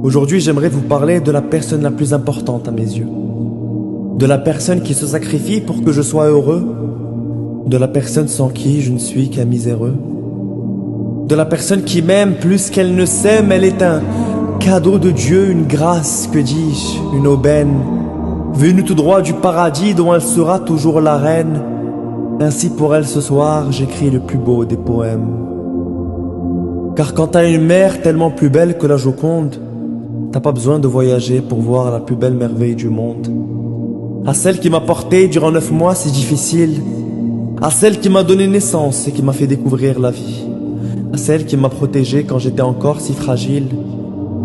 Aujourd'hui, j'aimerais vous parler de la personne la plus importante à mes yeux. De la personne qui se sacrifie pour que je sois heureux. De la personne sans qui je ne suis qu'un miséreux. De la personne qui m'aime plus qu'elle ne s'aime, elle est un cadeau de Dieu, une grâce, que dis-je, une aubaine, venue tout droit du paradis dont elle sera toujours la reine. Ainsi pour elle ce soir, j'écris le plus beau des poèmes. Car quand t'as une mère tellement plus belle que la Joconde, t'as pas besoin de voyager pour voir la plus belle merveille du monde. À celle qui m'a porté durant 9 mois si difficiles, à celle qui m'a donné naissance et qui m'a fait découvrir la vie, à celle qui m'a protégé quand j'étais encore si fragile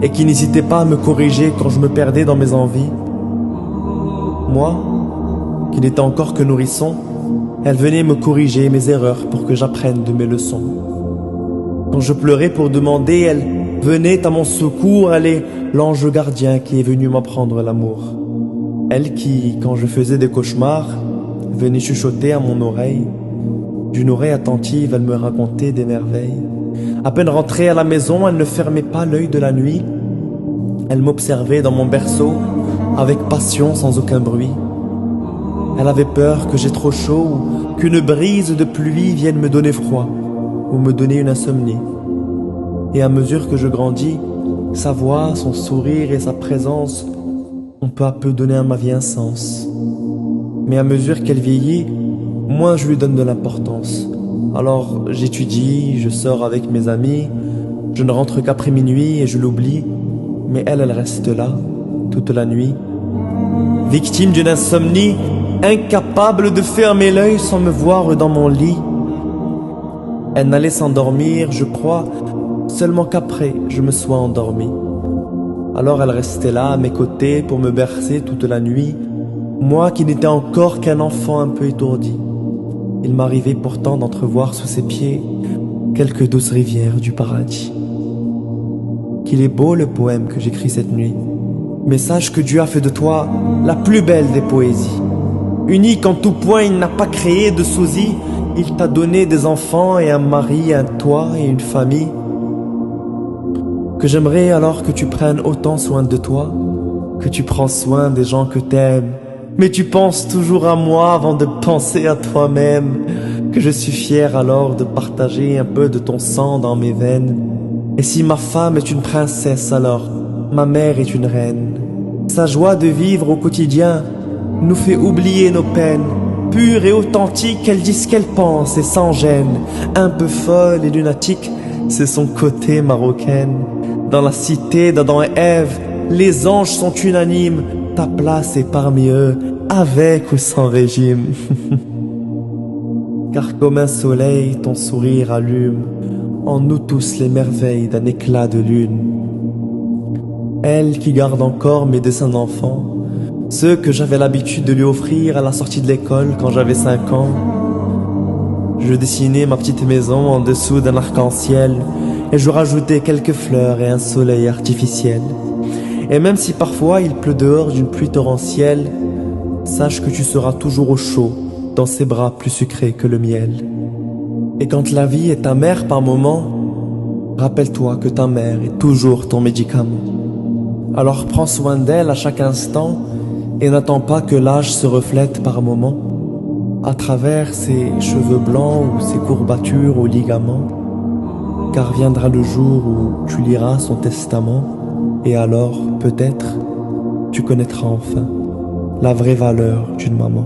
et qui n'hésitait pas à me corriger quand je me perdais dans mes envies. Moi, qui n'étais encore que nourrisson, elle venait me corriger mes erreurs pour que j'apprenne de mes leçons. Quand je pleurais pour demander, elle venait à mon secours, elle est l'ange gardien qui est venu m'apprendre l'amour. Elle qui, quand je faisais des cauchemars, venait chuchoter à mon oreille. D'une oreille attentive, elle me racontait des merveilles. À peine rentrée à la maison, elle ne fermait pas l'œil de la nuit. Elle m'observait dans mon berceau, avec passion sans aucun bruit. Elle avait peur que j'ai trop chaud ou qu'une brise de pluie vienne me donner froid ou me donner une insomnie. Et à mesure que je grandis, sa voix, son sourire et sa présence ont peu à peu donné à ma vie un sens. Mais à mesure qu'elle vieillit, moins je lui donne de l'importance. Alors j'étudie, je sors avec mes amis, je ne rentre qu'après minuit et je l'oublie, mais elle reste là, toute la nuit. Victime d'une insomnie, incapable de fermer l'œil sans me voir dans mon lit. Elle n'allait s'endormir, je crois, seulement qu'après je me sois endormi. Alors elle restait là à mes côtés pour me bercer toute la nuit, moi qui n'étais encore qu'un enfant un peu étourdi. Il m'arrivait pourtant d'entrevoir sous ses pieds quelques douces rivières du paradis. Qu'il est beau le poème que j'écris cette nuit, mais sache que Dieu a fait de toi la plus belle des poésies. Unique en tout point, il n'a pas créé de sosie, il t'a donné des enfants et un mari, un toit et une famille. Que j'aimerais alors que tu prennes autant soin de toi, que tu prends soin des gens que t'aimes. Mais tu penses toujours à moi avant de penser à toi-même, que je suis fier alors de partager un peu de ton sang dans mes veines. Et si ma femme est une princesse alors, ma mère est une reine. Sa joie de vivre au quotidien nous fait oublier nos peines. Pure et authentique, elle dit ce qu'elle pense et sans gêne. Un peu folle et lunatique, c'est son côté marocaine. Dans la cité d'Adam et Ève, les anges sont unanimes. Ta place est parmi eux, avec ou sans régime. Car comme un soleil, ton sourire allume en nous tous les merveilles d'un éclat de lune. Elle qui garde encore mes dessins d'enfant, ceux que j'avais l'habitude de lui offrir à la sortie de l'école quand j'avais 5 ans. Je dessinais ma petite maison en dessous d'un arc-en-ciel et je rajoutais quelques fleurs et un soleil artificiel. Et même si parfois il pleut dehors d'une pluie torrentielle, sache que tu seras toujours au chaud dans ses bras plus sucrés que le miel. Et quand la vie est amère par moments, rappelle-toi que ta mère est toujours ton médicament. Alors prends soin d'elle à chaque instant et n'attends pas que l'âge se reflète par moments à travers ses cheveux blancs ou ses courbatures aux ligaments. Car viendra le jour où tu liras son testament et alors, peut-être, tu connaîtras enfin la vraie valeur d'une maman.